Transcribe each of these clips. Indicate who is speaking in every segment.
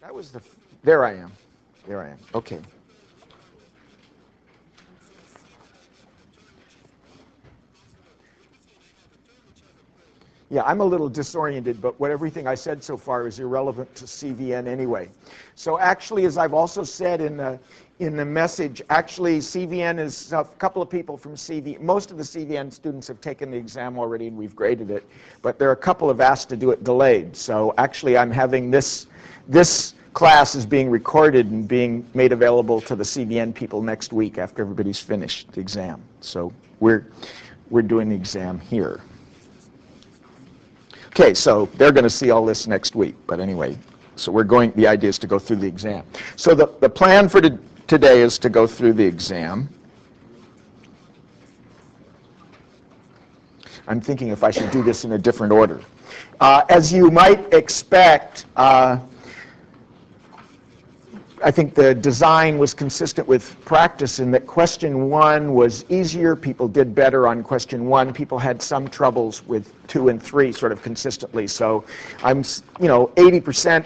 Speaker 1: That was the, there I am. There I am. Okay. Yeah, I'm a little disoriented, but everything I said so far is irrelevant to CVN anyway. So actually, as I've also said in the message, actually CVN is a couple of people from CVN. Most of the CVN students have taken the exam already and we've graded it, but there are a couple have asked to do it delayed. So actually I'm having this class is being recorded and being made available to the CVN people next week after everybody's finished the exam. So we're doing the exam here. Okay, so they're going to see all this next week, but anyway, so the idea is to go through the exam. So the plan for today is to go through the exam. I'm thinking if I should do this in a different order. As you might expect, I think the design was consistent with practice in that question 1 was easier. People did better on question 1. People had some troubles with 2 and 3 sort of consistently. So I'm, 80%,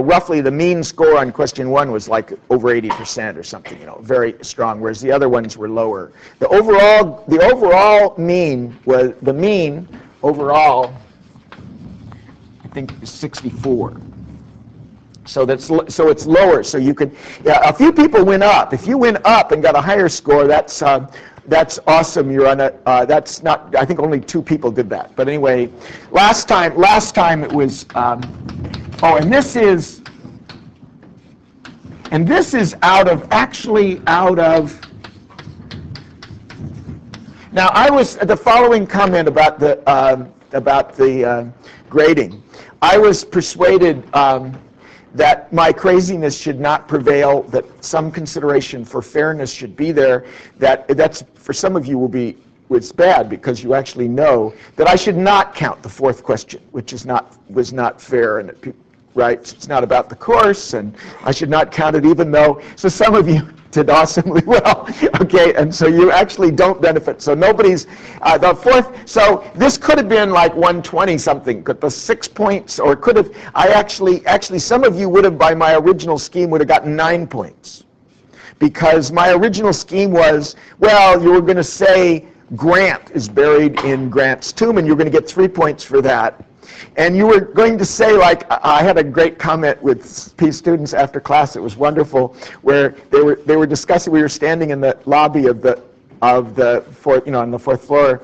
Speaker 1: roughly the mean score on question 1 was like over 80% or something, very strong, whereas the other ones were lower. The overall mean was, the mean overall, I think, is 64. So it's lower. So you could, a few people went up. If you went up and got a higher score, that's awesome. You're on a. That's not. I think only 2 people did that. But anyway, last time it was. And this is out of. Now I was the following comment about the grading. I was persuaded. That my craziness should not prevail, that some consideration for fairness should be there, that's for some of you it's bad because you actually know that I should not count the 4th question, which was not fair, and right? It's not about the course, and I should not count it even though, so some of you did awesomely well, okay, and so you actually don't benefit. So nobody's, the 4th, so this could have been like 120 something, but the 6 points, or could have, actually some of you would have, by my original scheme, would have gotten 9 points. Because my original scheme was, well, you were going to say Grant is buried in Grant's tomb, and you're going to get 3 points for that. And you were going to say, like, I had a great comment with P students after class. It was wonderful, where they were discussing. We were standing in the lobby of the fourth, on the 4th floor,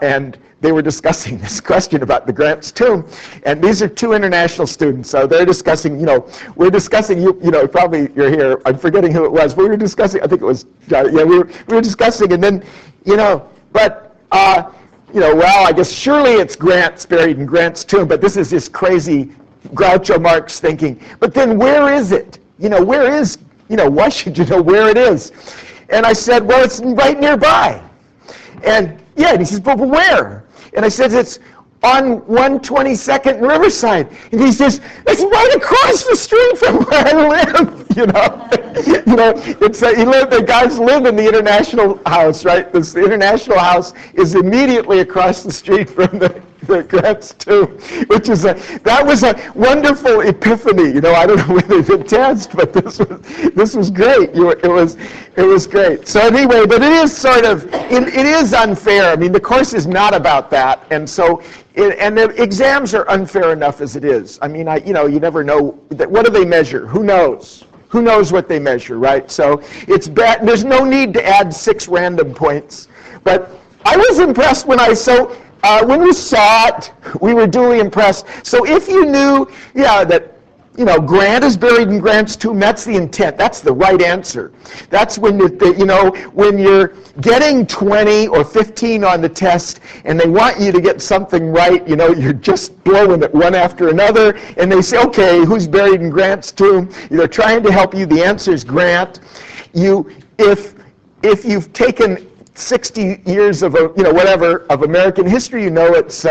Speaker 1: and they were discussing this question about the Grant's tomb. And these are 2 international students, so they're discussing. We're discussing. Probably you're here. I'm forgetting who it was. We were discussing. I think it was. Yeah, we were discussing, and then, but. Well, I guess surely it's Grant's buried in Grant's tomb, but this is this crazy Groucho Marx thinking. But then where is it? Where is, why should you know where it is? And I said, well, it's right nearby. And yeah, and he says, but where? And I said, it's on 122nd and Riverside. And he says, it's right across the street from where I live. The guys live in the International House, right? The International House is immediately across the street from the Grant's tomb, which is that was a wonderful epiphany. I don't know whether the test, but this was great. It was great. So anyway, but it is sort of it is unfair. I mean, the course is not about that, and so. And the exams are unfair enough as it is. I mean, you never know. What do they measure? Who knows? Who knows what they measure, right? So it's bad. There's no need to add 6 random points. But I was impressed when we saw it, we were duly impressed. So if you knew, that, Grant is buried in Grant's tomb, that's the intent. That's the right answer. That's when when you're getting 20 or 15 on the test and they want you to get something right, you're just blowing it one after another, and they say, okay, who's buried in Grant's tomb? They're trying to help you. The answer is Grant. If you've taken 60 years of of American history, it's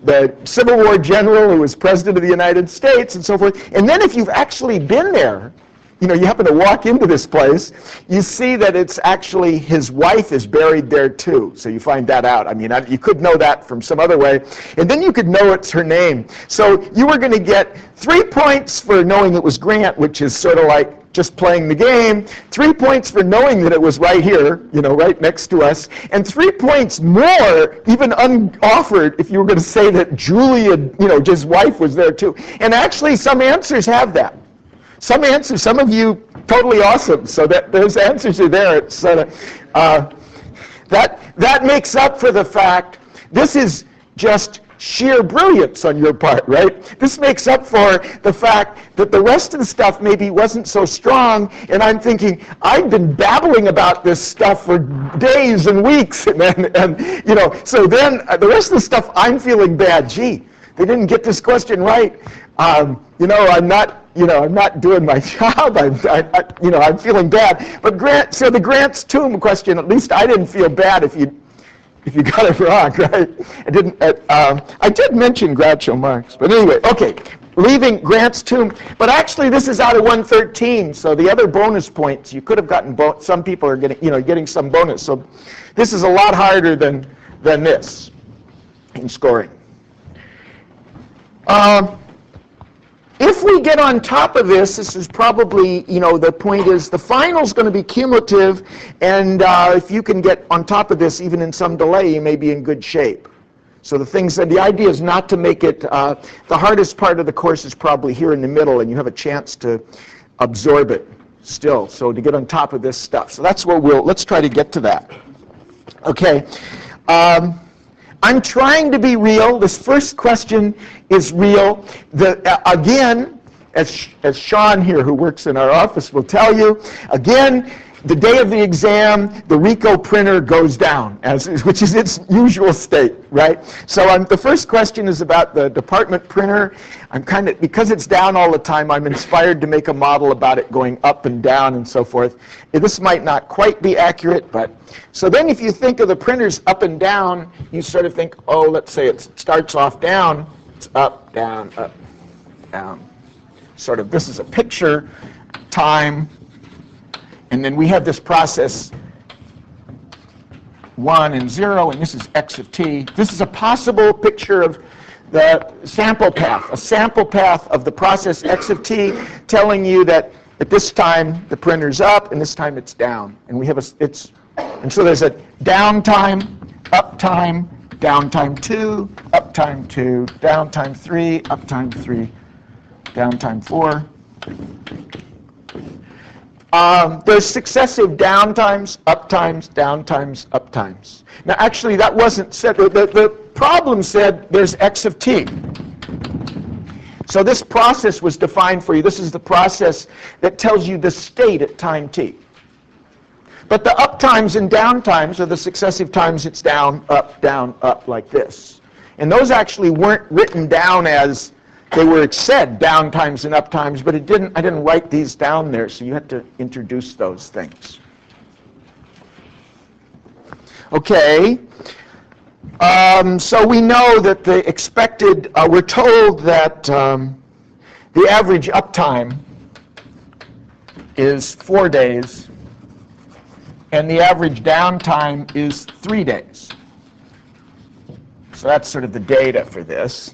Speaker 1: the Civil War general who was president of the United States and so forth. And then if you've actually been there, you happen to walk into this place, you see that it's actually his wife is buried there too. So you find that out. I mean, you could know that from some other way. And then you could know it's her name. So you were going to get 3 points for knowing it was Grant, which is sort of like just playing the game, 3 points for knowing that it was right here, right next to us, and 3 points more, even unoffered, if you were going to say that Julia, his wife was there too. And actually, some answers have that. Some answers, some of you, totally awesome. So that those answers are there. It's sort of, that makes up for the fact this is just sheer brilliance on your part, right? This makes up for the fact that the rest of the stuff maybe wasn't so strong, and I'm thinking, I've been babbling about this stuff for days and weeks, and so then the rest of the stuff, I'm feeling bad. Gee, they didn't get this question right. I'm not doing my job. I'm feeling bad. But the Grant's tomb question, at least I didn't feel bad if you got it wrong, right? I did mention Groucho Marx, but anyway, okay. Leaving Grant's tomb, but actually this is out of 113, so the other bonus points you could have gotten. Some people are getting some bonus, so this is a lot harder than this in scoring. If we get on top of this is probably, the point is the final's going to be cumulative, and if you can get on top of this, even in some delay, you may be in good shape. So the idea is not to make it, the hardest part of the course is probably here in the middle, and you have a chance to absorb it still, so to get on top of this stuff. So that's what let's try to get to that. Okay. I'm trying to be real. This first question is real. Again, as Sean here, who works in our office, will tell you, again, the day of the exam, the Ricoh printer goes down, which is its usual state, right? So the first question is about the department printer. Because it's down all the time, I'm inspired to make a model about it going up and down and so forth. This might not quite be accurate, but so then if you think of the printers up and down, you sort of think, let's say it starts off down, it's up, down, down. Sort of, this is a picture, time, and then we have this process 1 and 0, and this is x of t. This is a possible picture of the sample path, a sample path of the process x of t, telling you that at this time the printer's up and this time it's down. And we have and so there's a downtime, uptime, downtime 2, uptime 2, downtime 3, uptime 3, downtime 4. There's successive downtimes, uptimes, downtimes, uptimes. Now, actually, that wasn't said. The problem said there's x of t. So this process was defined for you. This is the process that tells you the state at time t. But the uptimes and downtimes are the successive times it's down, up, like this. And those actually weren't written down as they were said, downtimes and uptimes, but I didn't write these down there, so you had to introduce those things. Okay, so we know that the expected, we're told that the average uptime is 4 days, and the average downtime is 3 days. So that's sort of the data for this.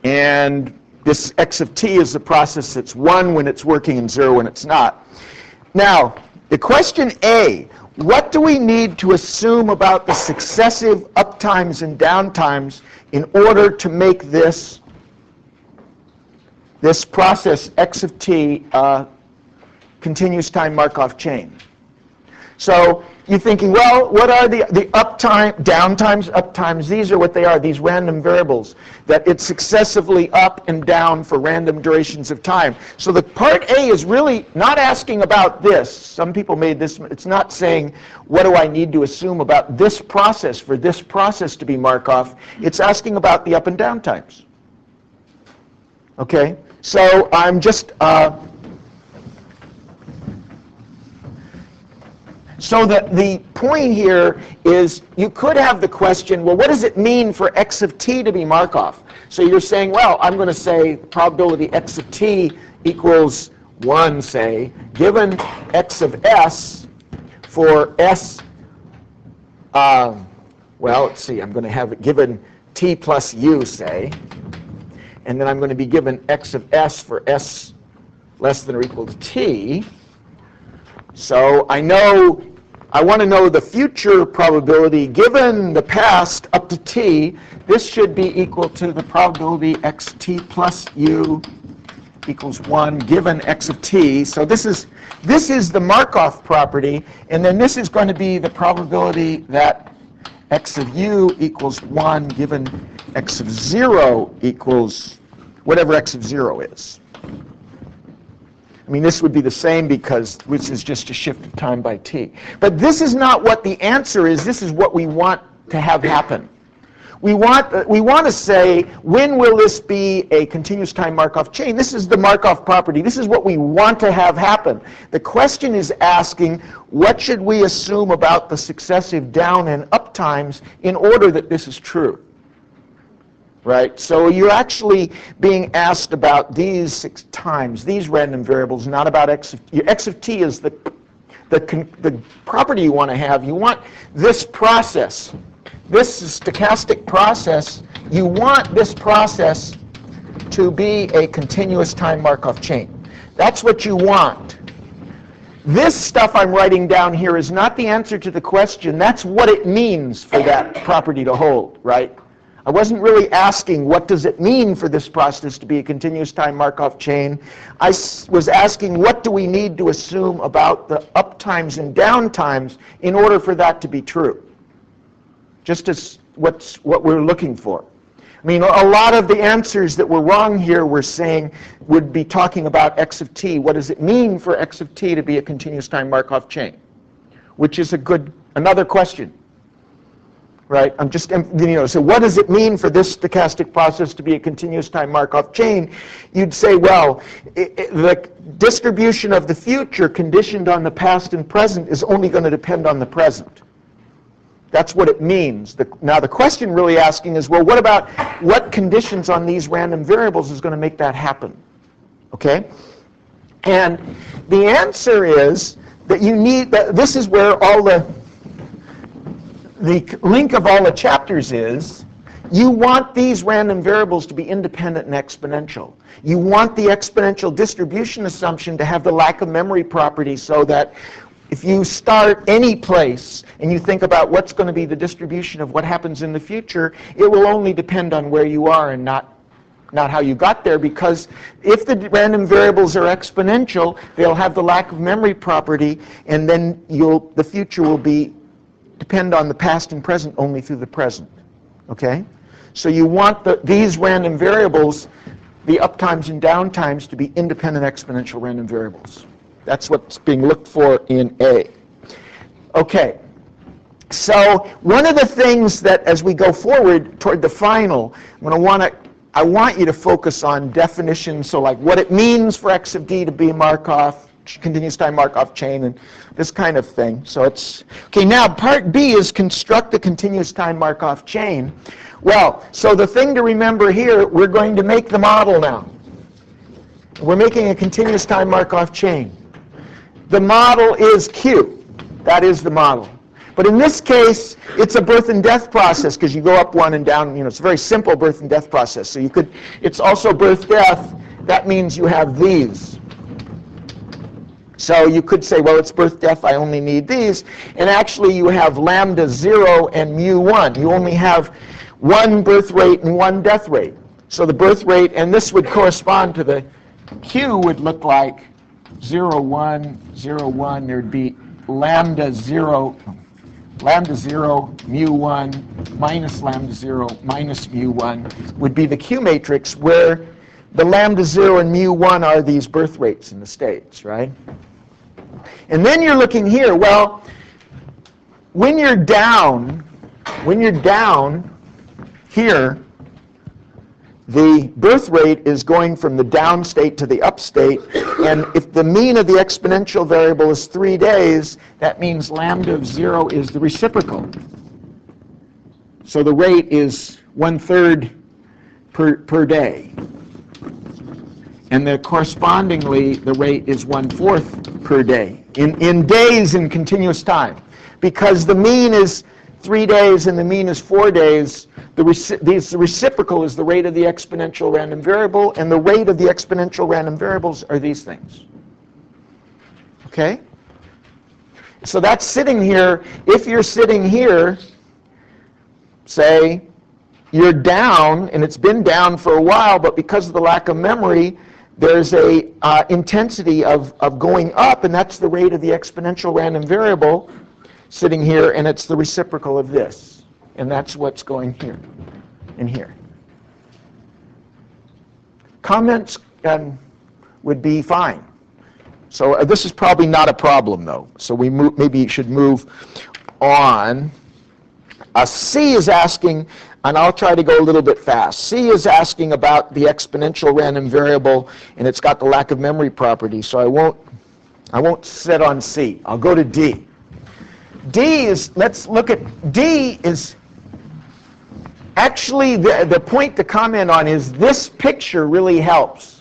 Speaker 1: And this x of t is the process that's 1 when it's working and 0 when it's not. Now, the question A, what do we need to assume about the successive uptimes and downtimes in order to make this process x of t continuous time Markov chain? So you're thinking, well, what are the uptime, downtimes, uptimes? These are what they are, these random variables, that it's successively up and down for random durations of time. So the part A is really not asking about this. Some people made this, it's not saying, what do I need to assume about this process for this process to be Markov? It's asking about the up and down times. Okay, so I'm just, so the point here is you could have the question, well, what does it mean for x of t to be Markov? So you're saying, well, I'm going to say probability x of t equals 1, say, given x of s for s, well, let's see, I'm going to have it given t plus u, say, and then I'm going to be given x of s for s less than or equal to t. So I want to know the future probability given the past up to t. This should be equal to the probability xt plus u equals 1 given x of t. So this is the Markov property, and then this is going to be the probability that x of u equals 1 given x of 0 equals whatever x of 0 is. I mean, this would be the same because which is just a shift of time by t. But this is not what the answer is. This is what we want to have happen. We want to say, when will this be a continuous time Markov chain? This is the Markov property. This is what we want to have happen. The question is asking, what should we assume about the successive down and up times in order that this is true? Right? So you're actually being asked about these 6 times, these random variables, not about x of t is the property you want to have. You want this process, this stochastic process, you want this process to be a continuous time Markov chain. That's what you want. This stuff I'm writing down here is not the answer to the question. That's what it means for that property to hold, right? I wasn't really asking what does it mean for this process to be a continuous time Markov chain. I was asking what do we need to assume about the up times and down times in order for that to be true. Just as what we're looking for. I mean, a lot of the answers that were wrong here we're saying would be talking about x of t. What does it mean for x of t to be a continuous time Markov chain? Which is another question. Right? I'm just, so what does it mean for this stochastic process to be a continuous time Markov chain? You'd say, well, the distribution of the future conditioned on the past and present is only going to depend on the present. That's what it means. Now the question really asking is, well, what conditions on these random variables is going to make that happen? Okay? And the answer is that this is where all the link of all the chapters is, you want these random variables to be independent and exponential. You want the exponential distribution assumption to have the lack of memory property so that if you start any place and you think about what's going to be the distribution of what happens in the future, it will only depend on where you are and not how you got there, because if the random variables are exponential, they'll have the lack of memory property, and then the future will depend on the past and present only through the present. Okay? So you want these random variables, the up times and down times, to be independent exponential random variables. That's what's being looked for in A. Okay. So one of the things that as we go forward toward the final, I want you to focus on definitions, so like what it means for x of d to be Markov, continuous time Markov chain, and this kind of thing. So okay, now part B is construct a continuous time Markov chain. Well, so the thing to remember here, we're going to make the model now. We're making a continuous time Markov chain. The model is Q. That is the model. But in this case, it's a birth and death process because you go up one and down, it's a very simple birth and death process. So it's also birth-death. That means you have these. So you could say, well, it's birth-death, I only need these. And actually, you have lambda 0 and mu 1. You only have one birth rate and one death rate. So the birth rate, and this would correspond to the Q would look like 0, 1, 0, 1. There'd be lambda 0, mu 1, minus lambda 0, minus mu 1 would be the Q matrix, where the lambda 0 and mu 1 are these birth rates in the states, right? And then you're looking here, well, when you're down here, the birth rate is going from the down state to the up state, and if the mean of the exponential variable is 3 days, that means lambda of 0 is the reciprocal. So the rate is 1/3 per day. and correspondingly the rate is 1/4 per day in days in continuous time. Because the mean is 3 days and the mean is 4 days, the reciprocal is the rate of the exponential random variable, and the rate of the exponential random variables are these things. Okay? So that's sitting here. If you're sitting here, say, you're down, and it's been down for a while, but because of the lack of memory, there's a intensity of going up, and that's the rate of the exponential random variable sitting here, and it's the reciprocal of this. And that's what's going here and here. Comments would be fine. So this is probably not a problem, though. So we maybe should move on. C is asking, and I'll try to go a little bit fast. C is asking about the exponential random variable, and it's got the lack of memory property. So I won't sit on C. I'll go to D. D is, let's look at, D is actually the point to comment on is this picture really helps.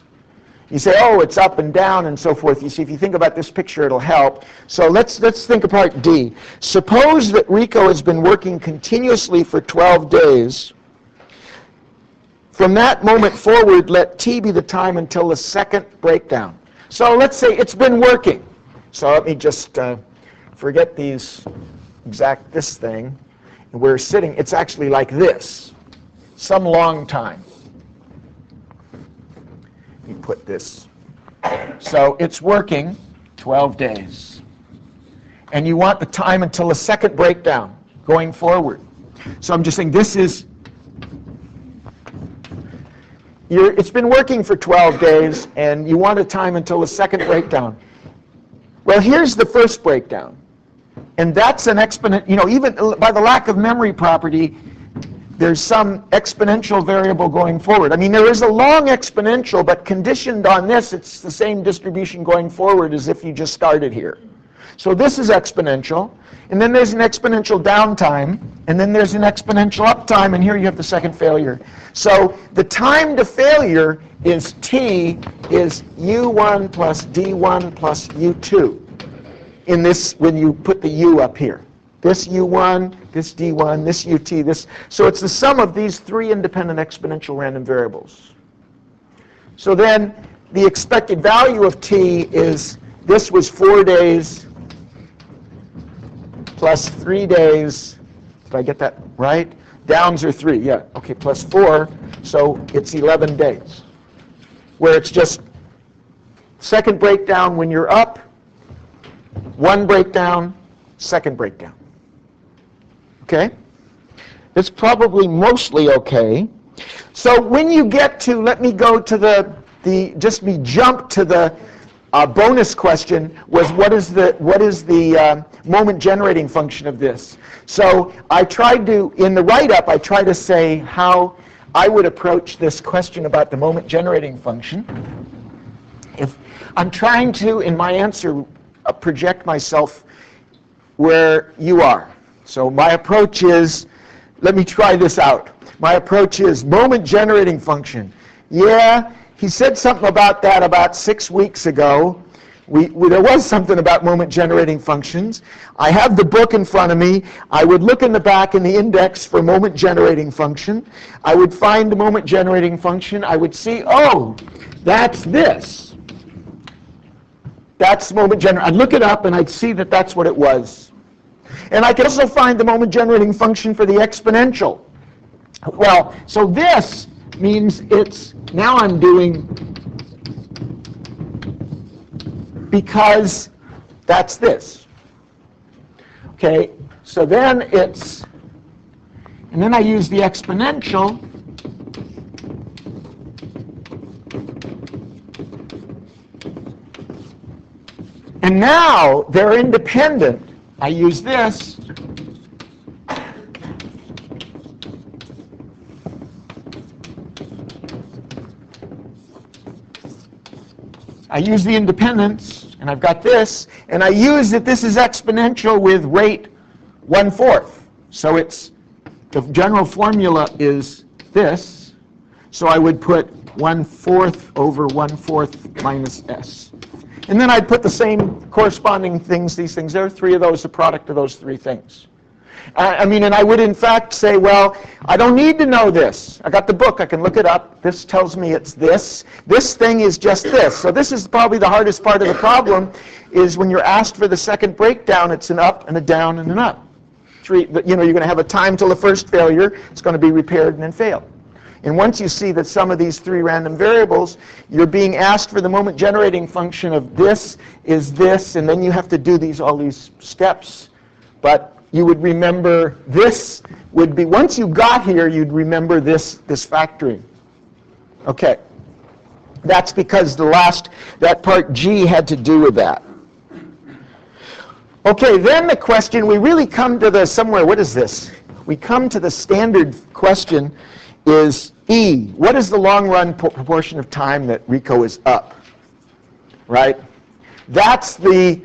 Speaker 1: You say, oh, it's up and down and so forth. You see, if you think about this picture, it'll help. So let's think about D. Suppose that Rico has been working continuously for 12 days. From that moment forward, let T be the time until the second breakdown. So let's say it's been working. So let me just forget this thing. And we're sitting, it's actually like this, some long time. Let me put this. So it's working 12 days. And you want the time until the second breakdown going forward. So I'm just saying this is, it's been working for 12 days, and you want a time until the second breakdown. Well, here's the first breakdown. And that's an exponent, even by the lack of memory property, there's some exponential variable going forward. I mean, there is a long exponential, but conditioned on this, it's the same distribution going forward as if you just started here. So this is exponential, and then there's an exponential downtime, and then there's an exponential uptime, and here you have the second failure. So the time to failure is T is U1 plus D1 plus U2. In this, when you put the U up here. This U1, this D1, this UT, this. So it's the sum of these three independent exponential random variables. So then the expected value of T is, this was 4 days plus 3 days. Did I get that right? Downs are 3, yeah. Okay, plus 4, so it's 11 days. Where it's just second breakdown when you're up, one breakdown, second breakdown. Okay? It's probably mostly okay. So when you get to, let me go to jump to the bonus question, was what is the moment generating function of this? So I tried to, in the write-up, I tried to say how I would approach this question about the moment generating function. If I'm trying to, in my answer, project myself where you are. So my approach is, let me try this out. My approach is moment generating function. Yeah, he said something about that about 6 weeks ago. There was something about moment generating functions. I have the book in front of me. I would look in the back in the index for moment generating function. I would find the moment generating function. I would see, oh, that's this. That's moment generating. I'd look it up and I'd see that that's what it was. And I could also find the moment generating function for the exponential. Well, so this means it's, now I'm doing, because that's this. Okay, so then it's, and then I use the exponential. And now they're independent. I use this. I use the independence, and I've got this, and I use that this is exponential with rate 1/4. So it's, the general formula is this. So I would put 1/4 over 1/4 minus s. And then I'd put the same corresponding things, these things there. 3 of those, the product of those 3 things. And I would in fact say, well, I don't need to know this. I got the book, I can look it up. This tells me it's this. This thing is just this. So this is probably the hardest part of the problem, is when you're asked for the second breakdown, it's an up and a down and an up. You're going to have a time till the first failure. It's going to be repaired and then fail. And once you see that some of these 3 random variables, you're being asked for the moment generating function of this is this, and then you have to do all these steps. But you would remember this would be, once you got here, you'd remember this factoring. Okay. That's because that part G had to do with that. Okay, then the question, we really come to what is this? We come to the standard question is E. What is the long run proportion of time that RICO is up? Right? That's the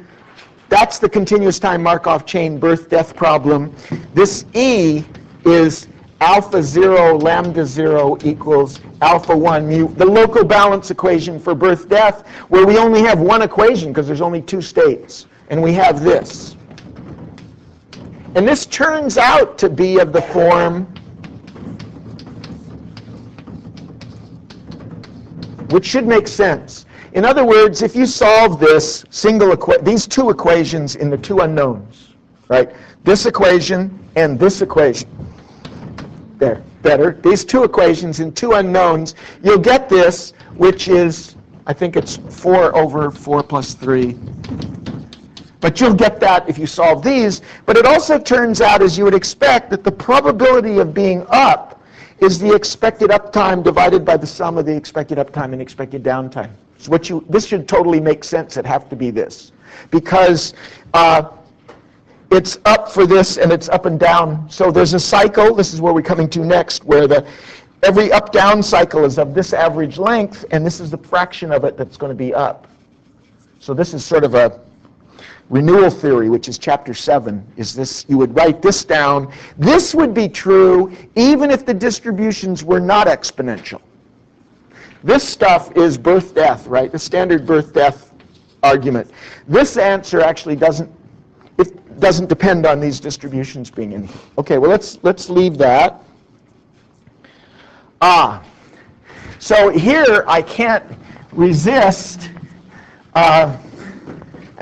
Speaker 1: continuous time Markov chain birth-death problem. This E is alpha 0, lambda 0 equals alpha 1 mu, the local balance equation for birth-death, where we only have one equation because there's only 2 states. And we have this. And this turns out to be of the form, which should make sense. In other words, if you solve this these 2 equations in the 2 unknowns, right? This equation and this equation. There, better. These 2 equations in 2 unknowns, you'll get this, which is, I think it's 4 over 4 plus 3. But you'll get that if you solve these. But it also turns out, as you would expect, that the probability of being up is the expected uptime divided by the sum of the expected uptime and expected downtime. So this should totally make sense. It'd have to be this. Because it's up for this and it's up and down. So there's a cycle, this is where we're coming to next, where every up-down cycle is of this average length, and this is the fraction of it that's going to be up. So this is sort of a renewal theory, which is chapter 7, is this, you would write this down. This would be true even if the distributions were not exponential. This stuff is birth-death, right? The standard birth-death argument. This answer actually doesn't depend on these distributions being in. Okay, well let's leave that. So here I can't resist,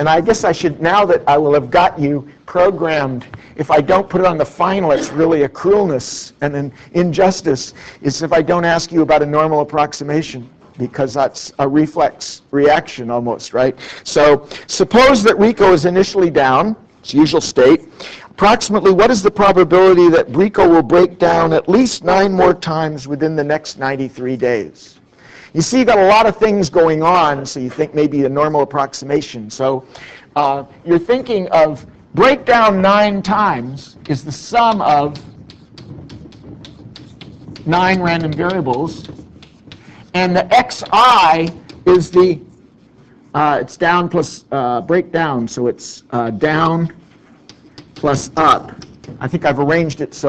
Speaker 1: and I guess I should, now that I will have got you programmed, if I don't put it on the final, it's really a cruelness and an injustice, is if I don't ask you about a normal approximation, because that's a reflex reaction almost, right? So suppose that RICO is initially down, its usual state. Approximately, what is the probability that RICO will break down at least 9 more times within the next 93 days? You see, you've got a lot of things going on, so you think maybe a normal approximation. So you're thinking of breakdown 9 times is the sum of 9 random variables, and the xi is it's down plus breakdown, so it's down plus up. I think I've arranged it so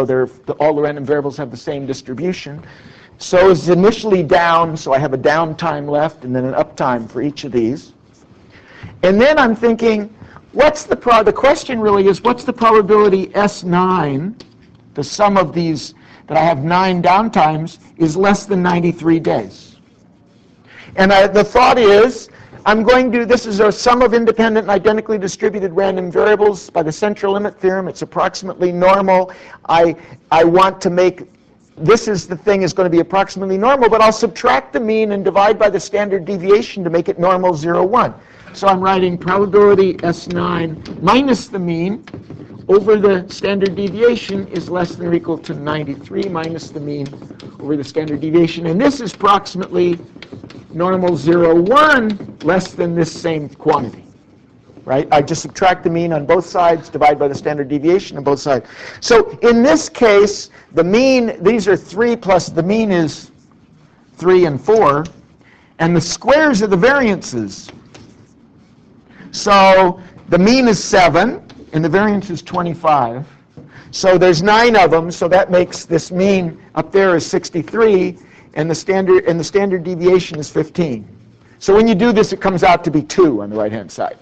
Speaker 1: all the random variables have the same distribution. So it's initially down, so I have a down time left and then an up time for each of these. And then I'm thinking, the question really is, what's the probability S9, the sum of these, that I have 9 downtimes, is less than 93 days? And the thought is, this is a sum of independent and identically distributed random variables by the central limit theorem. It's approximately normal. I want to make, is going to be approximately normal, but I'll subtract the mean and divide by the standard deviation to make it normal 0, 1. So I'm writing probability S9 minus the mean over the standard deviation is less than or equal to 93 minus the mean over the standard deviation. And this is approximately normal 0, 1 less than this same quantity. Right? I just subtract the mean on both sides, divide by the standard deviation on both sides. So in this case, the mean, these are 3 plus the mean is 3 and 4, and the squares are the variances. So the mean is 7, and the variance is 25. So there's 9 of them, so that makes this mean up there is 63, and the standard deviation is 15. So when you do this, it comes out to be 2 on the right-hand side.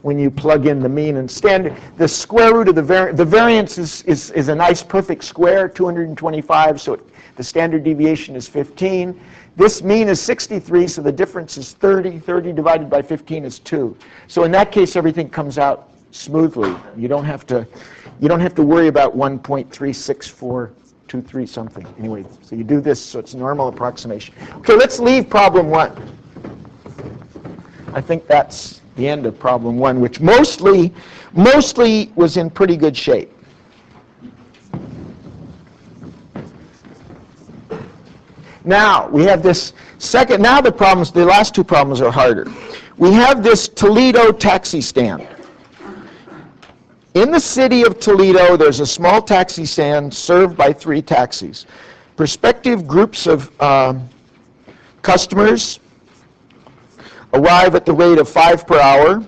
Speaker 1: When you plug in the mean and standard, the square root of the variance is a nice perfect square, 225, so the standard deviation is 15. This mean is 63, so the difference is 30. 30 divided by 15 is 2. So in that case, everything comes out smoothly. You don't have to worry about 1.36423 something. Anyway, so you do this, so it's normal approximation. Okay, let's leave problem 1. I think that's the end of problem 1, which mostly was in pretty good shape. Now, we have this second, now the last 2 problems are harder. We have this Toledo taxi stand. In the city of Toledo, there's a small taxi stand served by 3 taxis. Prospective groups of customers arrive at the rate of 5 per hour,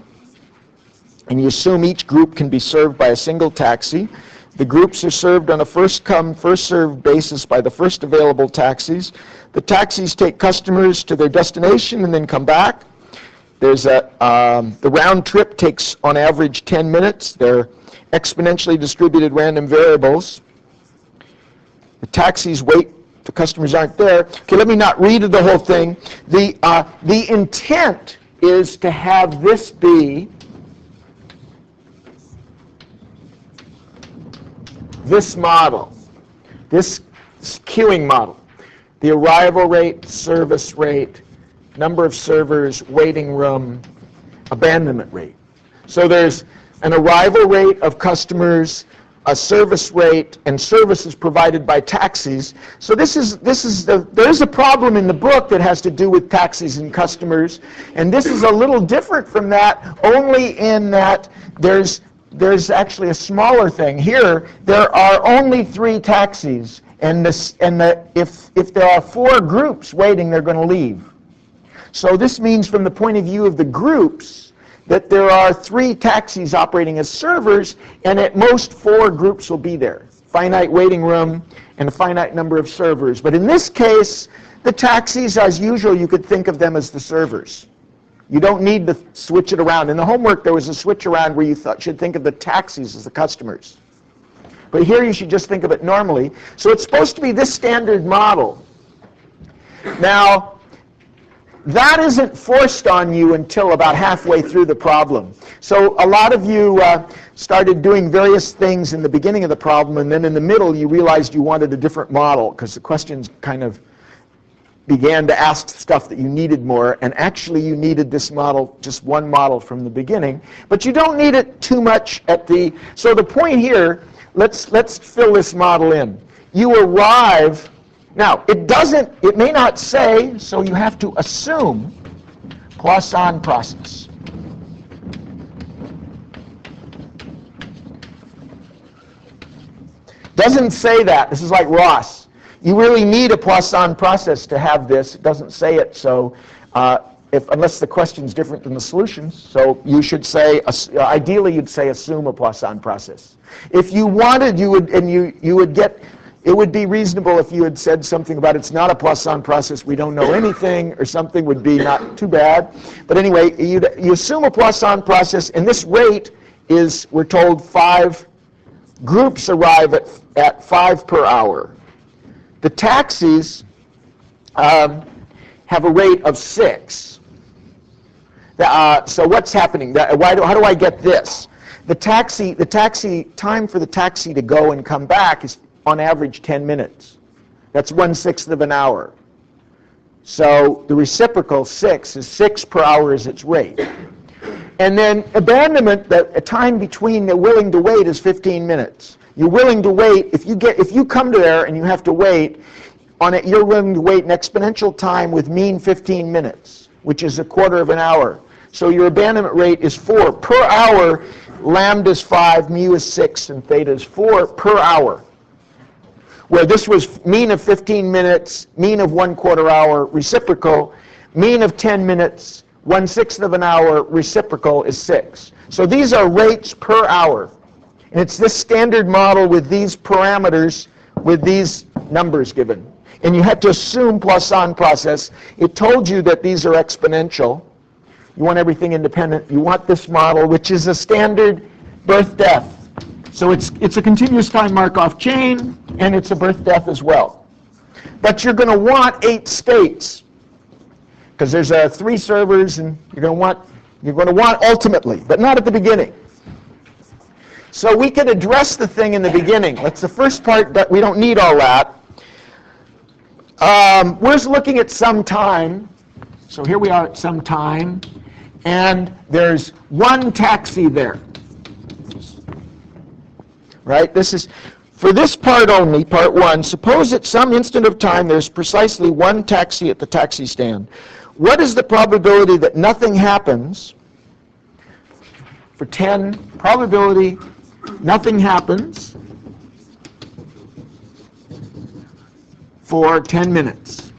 Speaker 1: and you assume each group can be served by a single taxi. The groups are served on a first-come, first-served basis by the first available taxis. The taxis take customers to their destination and then come back. The round trip takes, on average, 10 minutes. They're exponentially distributed random variables. The taxis wait. The customers aren't there. Okay, let me not read the whole thing. The intent is to have this be this model, this queuing model. The arrival rate, service rate, number of servers, waiting room, abandonment rate. So there's an arrival rate of customers, a service rate, and services provided by taxis. So there's a problem in the book that has to do with taxis and customers, and this is a little different from that, only in that there's actually a smaller thing. Here, there are only 3 taxis, and if there are 4 groups waiting, they're going to leave. So this means, from the point of view of the groups, that there are 3 taxis operating as servers, and at most 4 groups will be there. Finite waiting room and a finite number of servers. But in this case, the taxis, as usual, you could think of them as the servers. You don't need to switch it around. In the homework, there was a switch around where you should think of the taxis as the customers. But here you should just think of it normally. So it's supposed to be this standard model. Now, that isn't forced on you until about halfway through the problem. So a lot of you started doing various things in the beginning of the problem, and then in the middle you realized you wanted a different model because the questions kind of began to ask stuff that you needed more, and actually you needed this model, just one model from the beginning. But you don't need it too much at the... So the point here, let's fill this model in. You arrive... Now, it may not say, so you have to assume Poisson process. Doesn't say that. This is like Ross. You really need a Poisson process to have this. It doesn't say it, so unless the question's different than the solutions, so you should say, ideally you'd say assume a Poisson process. If you wanted, you would get... It would be reasonable if you had said something about it's not a Poisson process, we don't know anything, or something would be not too bad. But anyway, you assume a Poisson process, and this rate is, we're told, 5 groups arrive at 5 per hour. The taxis have a rate of 6. So what's happening? How do I get this? The taxi time for the taxi to go and come back is on average 10 minutes. That's 1/6 of an hour. So the reciprocal 6 is 6 per hour is its rate. And then abandonment, the time between the willing to wait is 15 minutes. You're willing to wait, if you come to there and you have to wait, you're willing to wait an exponential time with mean 15 minutes, which is 1/4 of an hour. So your abandonment rate is 4 per hour. Lambda is 5, mu is 6, and theta is 4 per hour. Where this was mean of 15 minutes, mean of 1/4 hour, reciprocal, mean of 10 minutes, 1/6 of an hour, reciprocal is 6. So these are rates per hour. And it's this standard model with these parameters, with these numbers given. and you had to assume Poisson process. It told you that these are exponential. You want everything independent. You want this model, which is a standard birth-death. So it's a continuous time Markov chain, and it's a birth-death as well. But you're going to want 8 states, because there's 3 servers, and you're going to want ultimately, but not at the beginning. So we could address the thing in the beginning. That's the first part, but we don't need all that. We're looking at some time. So here we are at some time, and there's one taxi there. Right? This is, for this part only, part 1, suppose at some instant of time there's precisely one taxi at the taxi stand. What is the probability that nothing happens for 10, probability nothing happens for 10 minutes?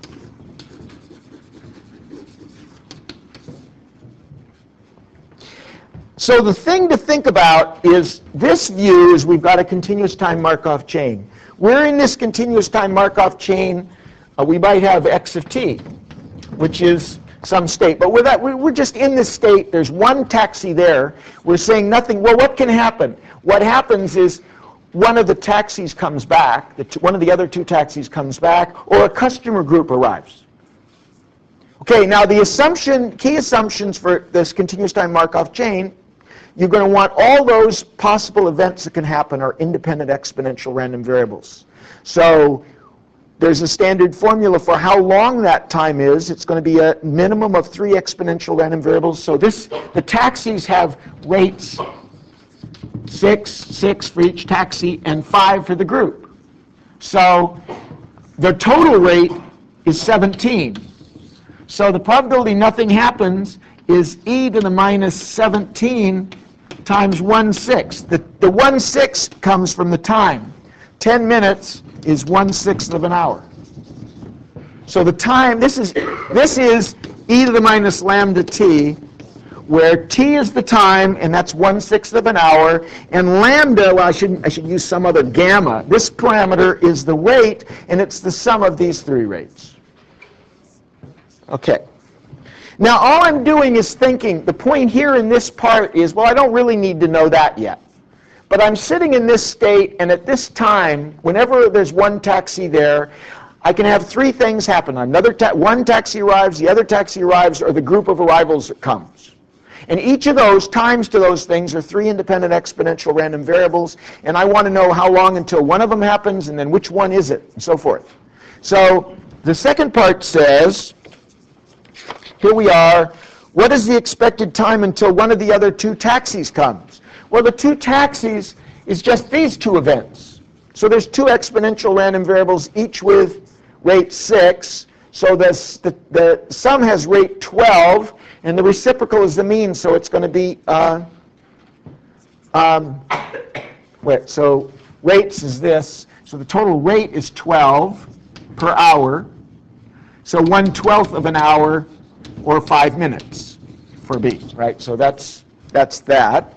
Speaker 1: So the thing to think about is this view is we've got a continuous time Markov chain. We're in this continuous time Markov chain. We might have x of t, which is some state. But we're just in this state. There's one taxi there. We're saying nothing. Well, what can happen? What happens is one of the taxis comes back, one of the other 2 taxis comes back, or a customer group arrives. Okay, now the key assumptions for this continuous time Markov chain, you're going to want all those possible events that can happen are independent exponential random variables. So there's a standard formula for how long that time is. It's going to be a minimum of 3 exponential random variables. So the taxis have rates 6 for each taxi, and 5 for the group. So the total rate is 17. So the probability nothing happens is e to the minus 17 times 1/6. The 1/6 comes from the time. 10 minutes is 1/6 of an hour. So the time, this is e to the minus lambda t, where t is the time, and that's 1/6 of an hour, and lambda, well, I should use some other gamma. This parameter is the rate, and it's the sum of these 3 rates. Okay. Now, all I'm doing is thinking, the point here in this part is, well, I don't really need to know that yet. But I'm sitting in this state, and at this time, whenever there's one taxi there, I can have 3 things happen. One taxi arrives, the other taxi arrives, or the group of arrivals that comes. And each of those times to those things are 3 independent exponential random variables, and I want to know how long until one of them happens, and then which one is it, and so forth. So the second part says, here we are, what is the expected time until one of the other 2 taxis comes? Well, the 2 taxis is just these 2 events. So there's 2 exponential random variables, each with rate 6. So the sum has rate 12, and the reciprocal is the mean, so it's going to be, so rates is this. So the total rate is 12 per hour. So 1/12 of an hour, or 5 minutes for B, right? So that's that.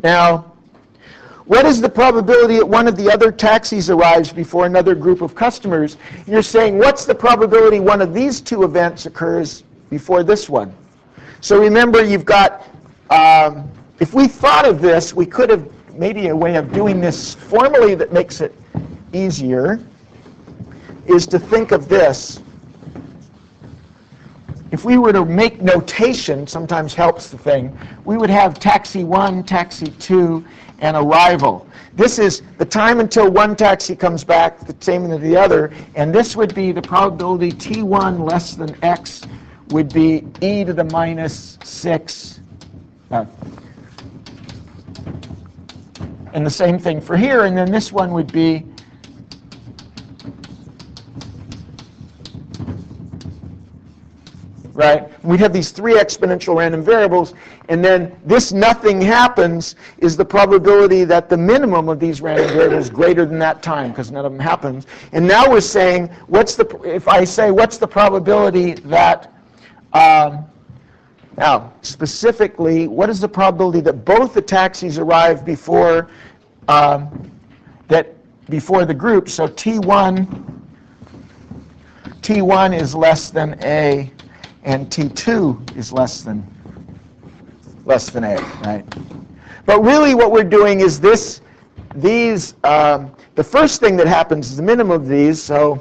Speaker 1: Now, what is the probability that one of the other taxis arrives before another group of customers? You're saying, what's the probability one of these 2 events occurs before this one? So remember, you've got, if we thought of this, we could have maybe a way of doing this formally that makes it easier, is to think of this. If we were to make notation, sometimes helps the thing, we would have taxi 1, taxi 2, and arrival. This is the time until one taxi comes back, the same as the other, and this would be the probability t1 less than x would be e to the minus 6. And the same thing for here, and then this one would be right? We'd have these 3 exponential random variables, and then this nothing happens is the probability that the minimum of these random variables is greater than that time, because none of them happens. And now we're saying, if I say, what's the probability that, now, specifically, what is the probability that both the taxis arrive before, before the group? So T1 T1 is less than A, and T2 is less than A, right? But really what we're doing is the first thing that happens is the minimum of these, so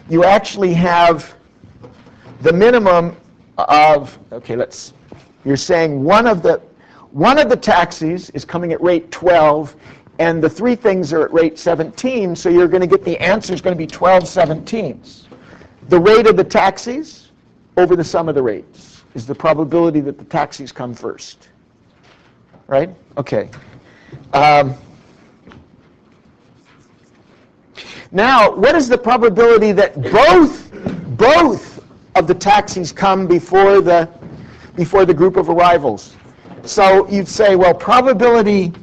Speaker 1: you actually have the minimum of, okay, you're saying one of the taxis is coming at rate 12, and the three things are at rate 17, so you're going to get the answer is going to be 12/17. The rate of the taxis over the sum of the rates is the probability that the taxis come first. Right? Okay. Now, what is the probability that both of the taxis come before the group of arrivals? So you'd say, well, probability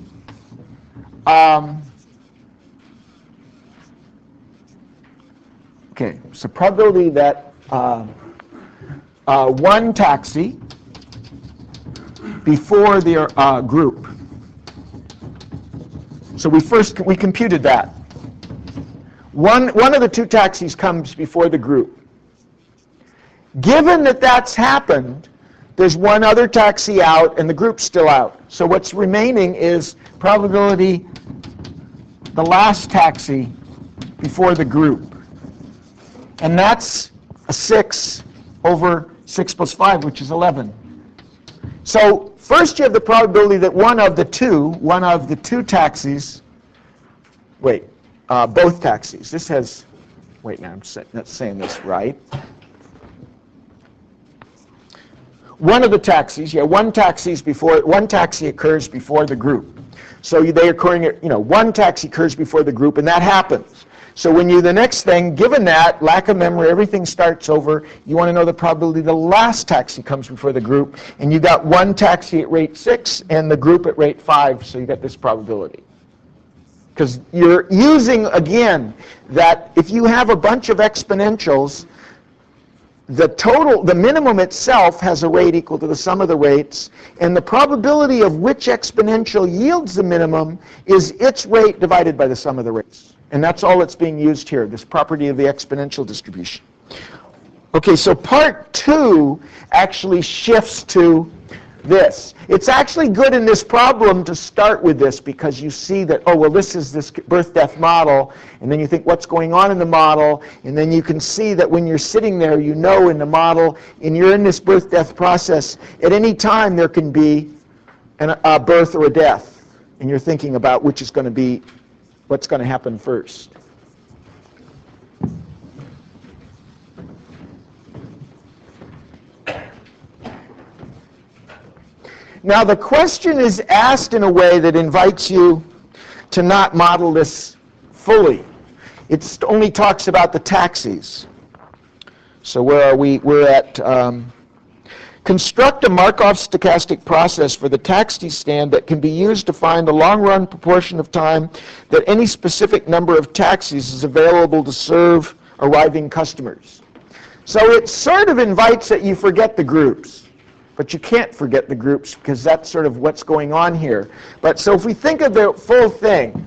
Speaker 1: okay, so probability that one taxi before the group. So we computed that. One of the two taxis comes before the group. Given that that's happened, there's one other taxi out and the group's still out. So what's remaining is probability the last taxi before the group. And that's a 6 over 6 plus 5, which is 11. So first you have the probability that one of the two taxis, both taxis. This has, wait, now I'm not saying this right. One of the taxis, one taxi occurs before the group. So they occurring at, one taxi occurs before the group, and that happens. So when the next thing, given that, lack of memory, everything starts over, you want to know the probability the last taxi comes before the group, and you got one taxi at rate 6 and the group at rate 5, so you got this probability. Because you're using, again, that if you have a bunch of exponentials, the minimum itself has a rate equal to the sum of the rates, and the probability of which exponential yields the minimum is its rate divided by the sum of the rates. And that's all that's being used here, this property of the exponential distribution. Okay, so part 2 actually shifts to this. It's actually good in this problem to start with this because you see that, oh, well, this is this birth-death model, and then you think what's going on in the model, and then you can see that when you're sitting there, in the model, and you're in this birth-death process, at any time there can be a birth or a death, and you're thinking about which is going to be, what's going to happen first. Now the question is asked in a way that invites you to not model this fully. It only talks about the taxis. So where are we? We're at construct a Markov stochastic process for the taxi stand that can be used to find the long-run proportion of time that any specific number of taxis is available to serve arriving customers. So it sort of invites that you forget the groups. But you can't forget the groups because that's sort of what's going on here. But so if we think of the full thing,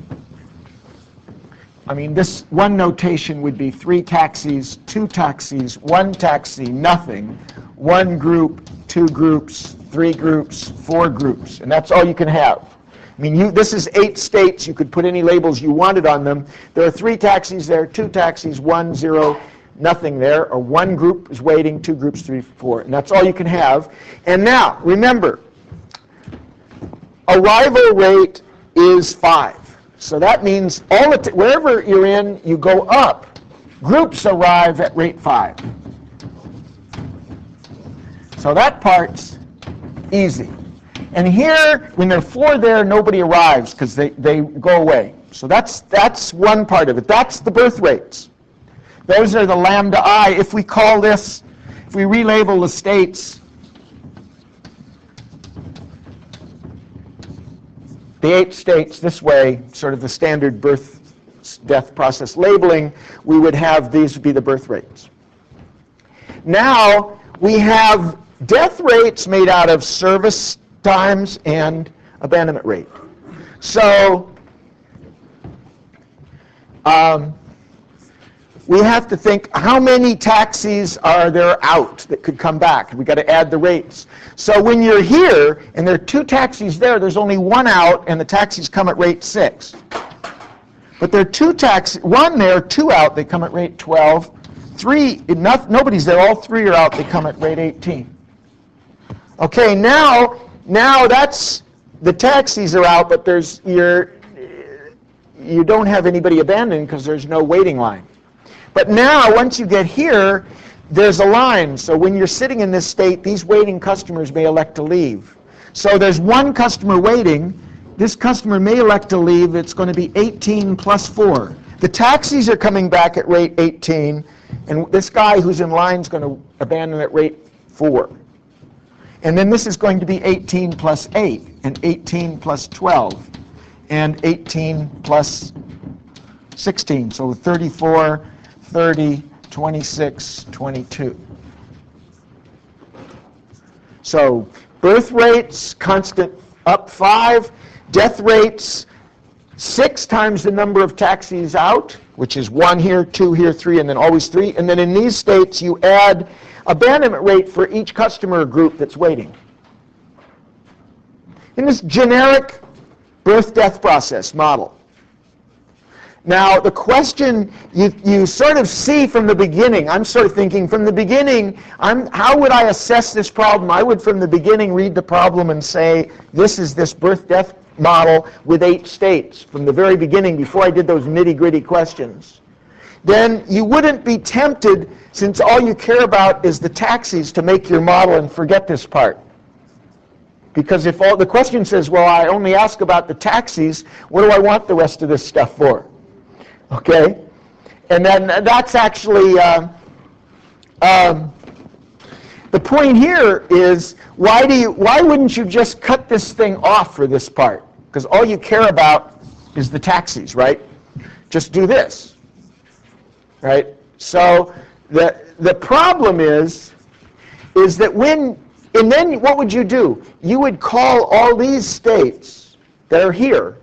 Speaker 1: I mean, this one notation would be 3 taxis, 2 taxis, 1 taxi, nothing, 1 group, 2 groups, 3 groups, 4 groups. And that's all you can have. I mean, this is 8 states. You could put any labels you wanted on them. There are 3 taxis there, 2 taxis, 1, 0, nothing there, or 1 group is waiting, 2 groups, 3, 4, and that's all you can have. And now, remember, arrival rate is 5. So that means wherever you're in, you go up. Groups arrive at rate 5. So that part's easy. And here, when there are 4 there, nobody arrives because they go away. So that's one part of it. That's the birth rates. Those are the lambda I. If we relabel the states, the 8 states this way, sort of the standard birth-death process labeling, we would have these would be the birth rates. Now, we have death rates made out of service times and abandonment rate. So, we have to think, how many taxis are there out that could come back? We got to add the rates. So when you're here, and there are 2 taxis there, there's only 1 out, and the taxis come at rate 6. But there are 2 taxis, 1 there, 2 out, they come at rate 12. 3, nobody's there, all 3 are out, they come at rate 18. Okay, now that's, the taxis are out, but you don't have anybody abandoned because there's no waiting line. But now, once you get here, there's a line. So when you're sitting in this state, these waiting customers may elect to leave. So there's 1 customer waiting. This customer may elect to leave. It's going to be 18 plus 4. The taxis are coming back at rate 18, and this guy who's in line is going to abandon at rate 4. And then this is going to be 18 plus 8, and 18 plus 12, and 18 plus 16. So 34, 30, 26, 22. So birth rates, constant up 5. Death rates, 6 times the number of taxis out, which is 1 here, 2 here, 3, and then always 3. And then in these states, you add abandonment rate for each customer group that's waiting. In this generic birth-death process model. Now, the question you sort of see from the beginning, I'm sort of thinking from the beginning, how would I assess this problem? I would from the beginning read the problem and say, this is this birth-death model with 8 states from the very beginning before I did those nitty-gritty questions. Then you wouldn't be tempted, since all you care about is the taxis, to make your model and forget this part. Because if all the question says, well, I only ask about the taxis, what do I want the rest of this stuff for? Okay? And then that's actually, the point here is, why wouldn't you just cut this thing off for this part? Because all you care about is the taxis, right? Just do this, right? So the problem is that and then what would you do? You would call all these states that are here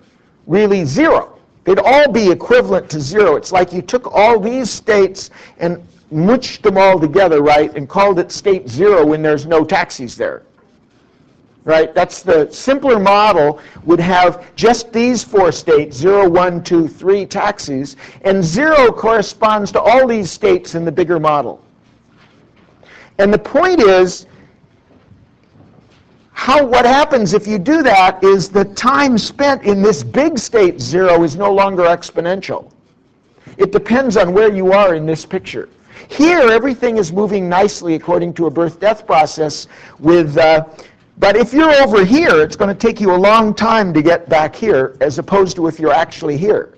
Speaker 1: really 0. They'd all be equivalent to 0. It's like you took all these states and munched them all together, right, and called it state 0 when there's no taxis there. Right? That's the simpler model would have just these 4 states, 0, 1, 2, 3 taxis, and 0 corresponds to all these states in the bigger model. And the point is, what happens if you do that is the time spent in this big state 0 is no longer exponential. It depends on where you are in this picture. Here, everything is moving nicely according to a birth-death process with, but if you're over here, it's going to take you a long time to get back here, as opposed to if you're actually here.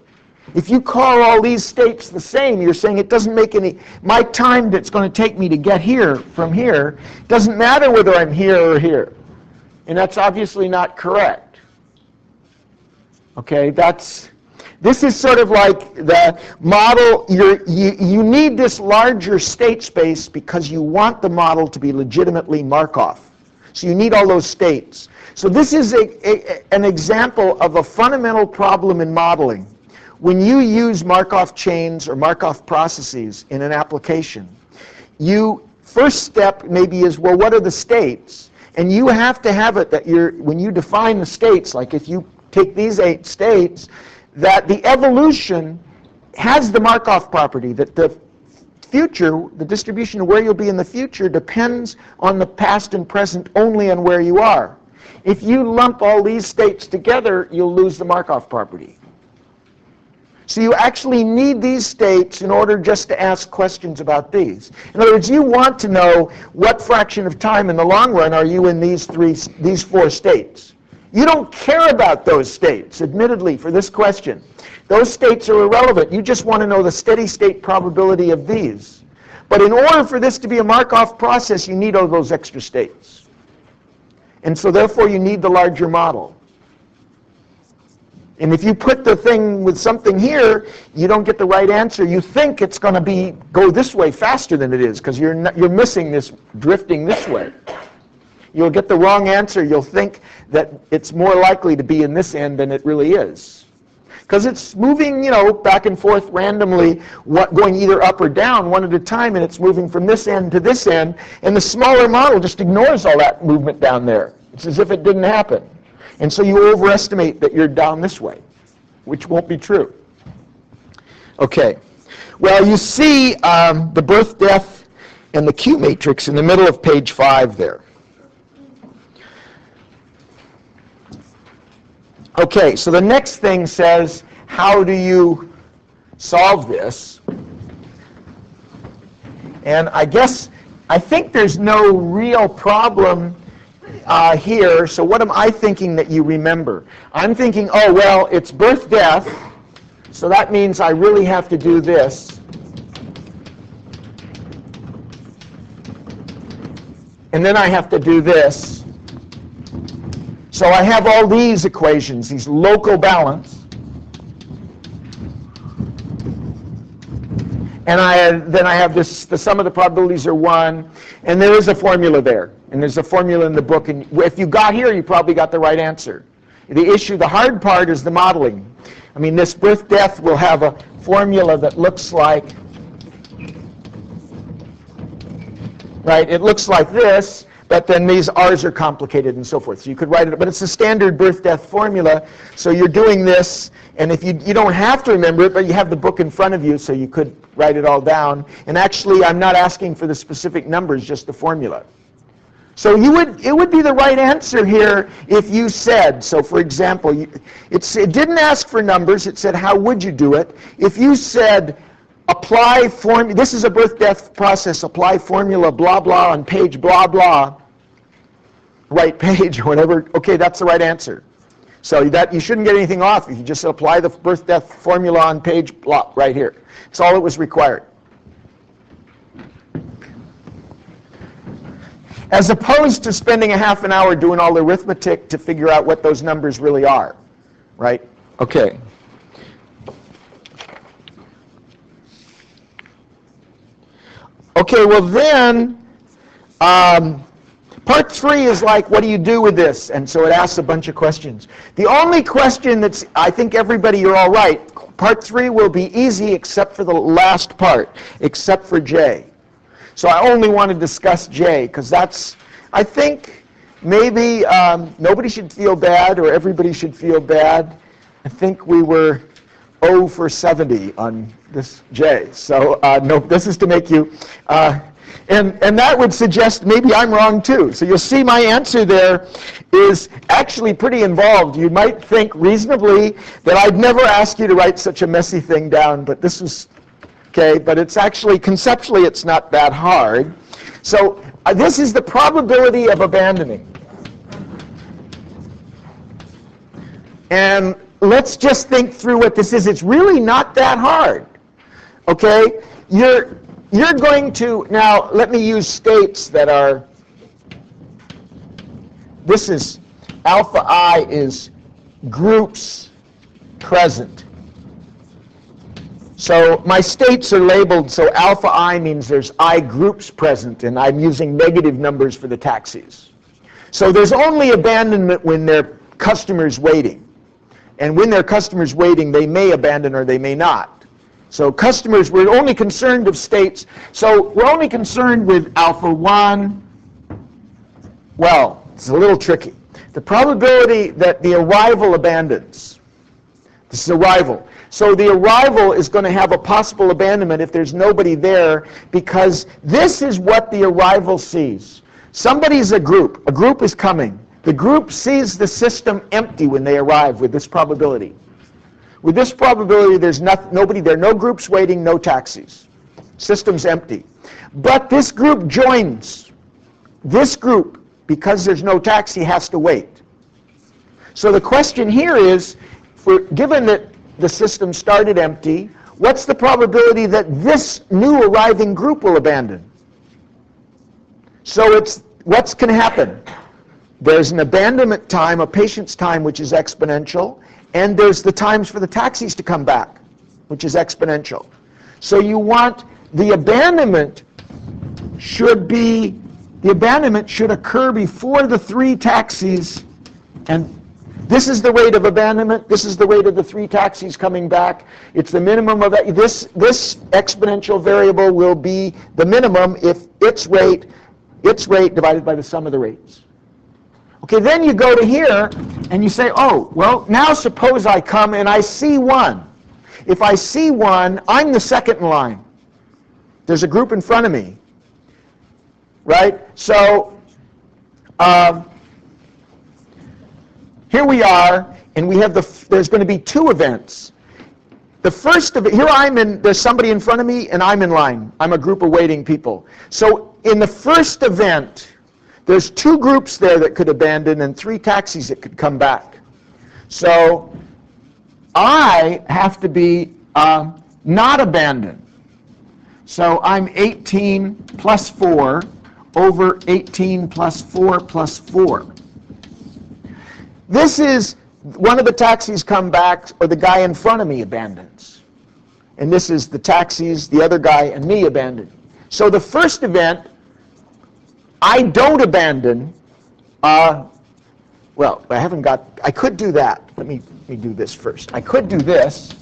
Speaker 1: If you call all these states the same, you're saying it doesn't make my time that's going to take me to get here from here, doesn't matter whether I'm here or here. And that's obviously not correct. Okay, this is sort of like the model, you need this larger state space because you want the model to be legitimately Markov. So you need all those states. So this is an example of a fundamental problem in modeling. When you use Markov chains or Markov processes in an application, first step maybe is, well, what are the states? And you have to have it that when you define the states, like if you take these 8 states, that the evolution has the Markov property, that the future, the distribution of where you'll be in the future, depends on the past and present only on where you are. If you lump all these states together, you'll lose the Markov property. So you actually need these states in order just to ask questions about these. In other words, you want to know what fraction of time in the long run are you in these 4 states. You don't care about those states, admittedly, for this question. Those states are irrelevant. You just want to know the steady state probability of these. But in order for this to be a Markov process, you need all those extra states. And so therefore you need the larger model. And if you put the thing with something here, you don't get the right answer. You think it's going to go this way faster than it is because you're missing this, drifting this way. You'll get the wrong answer. You'll think that it's more likely to be in this end than it really is. because it's moving, back and forth randomly, going either up or down one at a time, and it's moving from this end to this end, and the smaller model just ignores all that movement down there. It's as if it didn't happen. And so you overestimate that you're down this way, which won't be true. Okay. Well, you see the birth, death, and the Q matrix in the middle of page 5 there. Okay, so the next thing says, how do you solve this? And I think there's no real problem here, so what am I thinking that you remember? I'm thinking, oh, well, it's birth, death, so that means I really have to do this. And then I have to do this. So I have all these equations, these local balance. And then I have this, the sum of the probabilities are 1, and there is a formula there. And there's a formula in the book, and if you got here, you probably got the right answer. The hard part is the modeling. I mean, this birth, death will have a formula that looks like, right, it looks like this, but then these R's are complicated and so forth. So you could write it, but it's a standard birth-death formula. So you're doing this, and if you don't have to remember it, but you have the book in front of you, so you could write it all down. And actually, I'm not asking for the specific numbers, just the formula. So it would be the right answer here if you said, so for example, it didn't ask for numbers, it said how would you do it. If you said, apply formula, this is a birth-death process, apply formula blah blah on page blah blah, right page or whatever, okay, that's the right answer. So that you shouldn't get anything off if you just apply the birth-death formula on page blah right here. That's all that was required. As opposed to spending a half an hour doing all the arithmetic to figure out what those numbers really are, right? Okay. Okay, well then, part 3 is like, what do you do with this? And so it asks a bunch of questions. The only question that's, I think everybody, you're all right. Part 3 will be easy except for the last part, except for J. So I only want to discuss J, because that's, I think, maybe nobody should feel bad, or everybody should feel bad. I think we were 0 for 70 on this J. So no, this is to make you, and that would suggest maybe I'm wrong too. So you'll see my answer there is actually pretty involved. You might think reasonably that I'd never ask you to write such a messy thing down, but this is, okay, but it's actually, conceptually, it's not that hard. So this is the probability of abandoning. And let's just think through what this is. It's really not that hard, okay? You're going to, now let me use states that are, this is, alpha I is groups present. So my states are labeled, so alpha I means there's I groups present, and I'm using negative numbers for the taxis. So there's only abandonment when there are customers waiting. And when there are customers waiting, they may abandon or they may not. So customers, we're only concerned of states. So we're only concerned with alpha 1. Well, it's a little tricky. The probability that the arrival abandons. This is arrival. So the arrival is going to have a possible abandonment if there's nobody there, because this is what the arrival sees. Somebody's a group. A group is coming. The group sees the system empty when they arrive with this probability. With this probability, there's nobody there, no groups waiting, no taxis. System's empty. But this group joins. This group, because there's no taxi, has to wait. So the question here is, given that the system started empty, what's the probability that this new arriving group will abandon? So what's going to happen? There's an abandonment time, a patience time, which is exponential, and there's the times for the taxis to come back, which is exponential. So you want the abandonment should occur before the 3 taxis, and This is the rate of abandonment. This is the rate of the 3 taxis coming back. It's the minimum of that. This exponential variable will be the minimum if its rate divided by the sum of the rates. Okay, then you go to here and you say, oh, well, now suppose I come and I see 1. If I see 1, I'm the second in line. There's a group in front of me, right? So here we are, and we have there's going to be 2 events. The first of it, here there's somebody in front of me, and I'm in line. I'm a group of waiting people. So in the first event, there's 2 groups there that could abandon and 3 taxis that could come back. So I have to be not abandoned. So I'm 18 plus 4 over 18 plus 4 plus 4. This is one of the taxis come back, or the guy in front of me abandons. And this is the taxis, the other guy, and me abandon. So the first event, I don't abandon. Well, I could do that. Let me do this first. I could do this.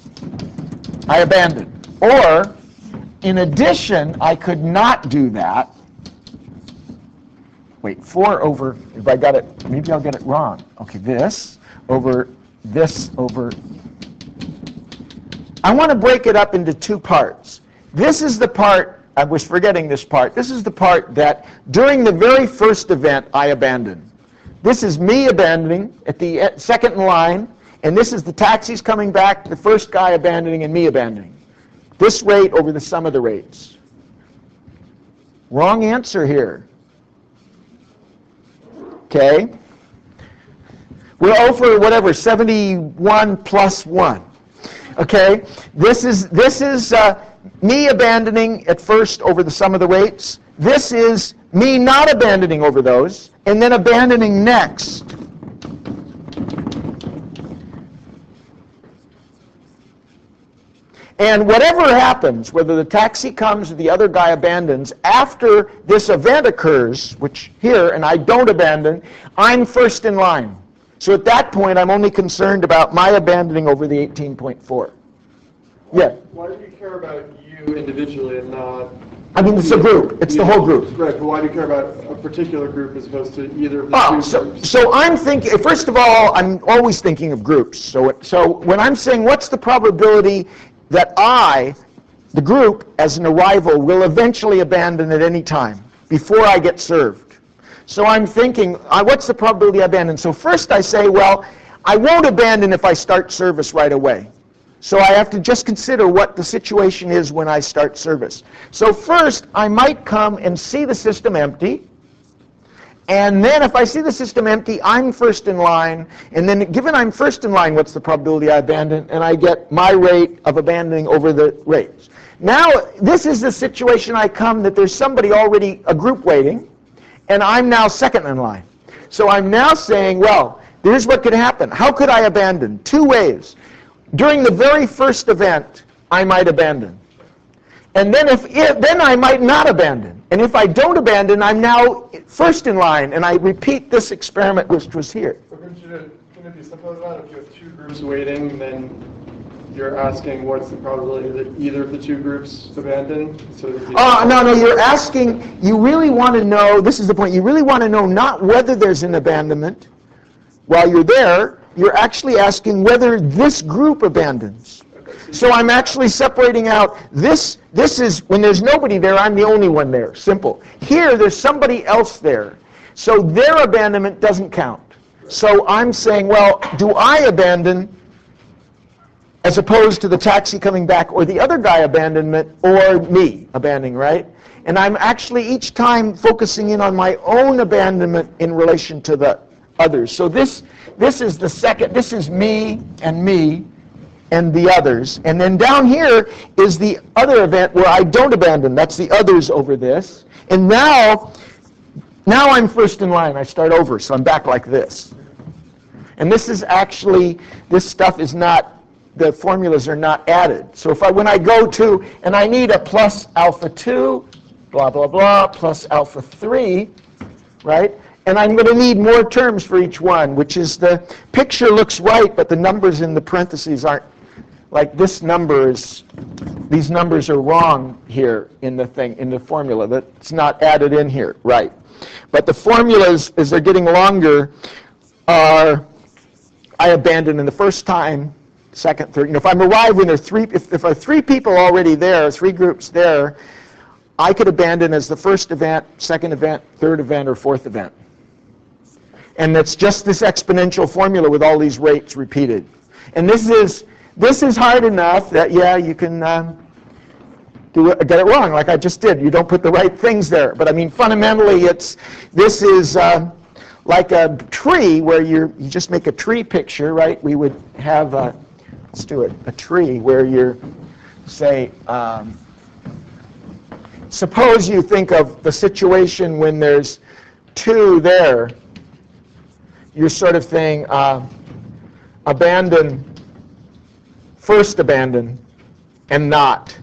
Speaker 1: I abandon. Or, in addition, I could not do that. Wait, 4 over, if I got it, maybe I'll get it wrong. Okay, this over, I want to break it up into 2 parts. This is the part, I was forgetting this part. This is the part that during the very first event I abandoned. This is me abandoning at the second in line, and this is the taxis coming back, the first guy abandoning and me abandoning. This rate over the sum of the rates. Wrong answer here. Okay? We're over whatever, 71 plus 1. Okay? This is me abandoning at first over the sum of the rates. This is me not abandoning over those, and then abandoning next. And whatever happens, whether the taxi comes or the other guy abandons, after this event occurs, which here, and I don't abandon, I'm first in line. So at that point, I'm only concerned about my abandoning over the 18.4. Yeah?
Speaker 2: Why do you care about you individually and not...
Speaker 1: I mean, it's a group. It's the whole group.
Speaker 2: Right, but why do you care about a particular group as opposed to either of the 2 groups?
Speaker 1: So I'm thinking, first of all, I'm always thinking of groups. So when I'm saying what's the probability that the group, as an arrival, will eventually abandon at any time before I get served. So I'm thinking, what's the probability I abandon? So first I say, well, I won't abandon if I start service right away. So I have to just consider what the situation is when I start service. So first, I might come and see the system empty. And then if I see the system empty, I'm first in line. And then given I'm first in line, what's the probability I abandon? And I get my rate of abandoning over the rates. Now, this is the situation I come that there's somebody already, a group waiting, and I'm now second in line. So I'm now saying, well, here's what could happen. How could I abandon? 2 ways. During the very first event, I might abandon. And then then I might not abandon. And if I don't abandon, I'm now first in line, and I repeat this experiment which was here.
Speaker 2: But couldn't it be simple as that? If you have 2 groups waiting, then you're asking what's the probability that either of the 2 groups abandon?
Speaker 1: No, you're asking, you really want to know, this is the point, you really want to know not whether there's an abandonment while you're there, you're actually asking whether this group abandons. So I'm actually separating out, this is, when there's nobody there, I'm the only one there. Simple. Here, there's somebody else there. So their abandonment doesn't count. So I'm saying, well, do I abandon as opposed to the taxi coming back or the other guy abandonment or me abandoning, right? And I'm actually each time focusing in on my own abandonment in relation to the others. So this is the second, this is me and the others. And then down here is the other event where I don't abandon. That's the others over this. And now I'm first in line. I start over, so I'm back like this. And this is actually, this stuff is not, the formulas are not added. So when I go to, and I need a plus alpha 2, blah, blah, blah, plus alpha 3, right? And I'm going to need more terms for each one, which is the picture looks right, but the numbers in the parentheses aren't, like this number is, these numbers are wrong here in the thing, in the formula. That's not added in here, right. But the formulas, as they're getting longer, are I abandon in the first time, second, third. If I'm arriving, there are three, if there are three people already there, three groups there, I could abandon as the first event, second event, third event, or fourth event. And that's just this exponential formula with all these rates repeated. And this is hard enough that, yeah, you can get it wrong like I just did. You don't put the right things there. But I mean, fundamentally, this is like a tree where you just make a tree picture, right? We would have, let's do it, a tree where you're, say, suppose you think of the situation when there's two there. You're sort of saying, abandon, first abandon, and not.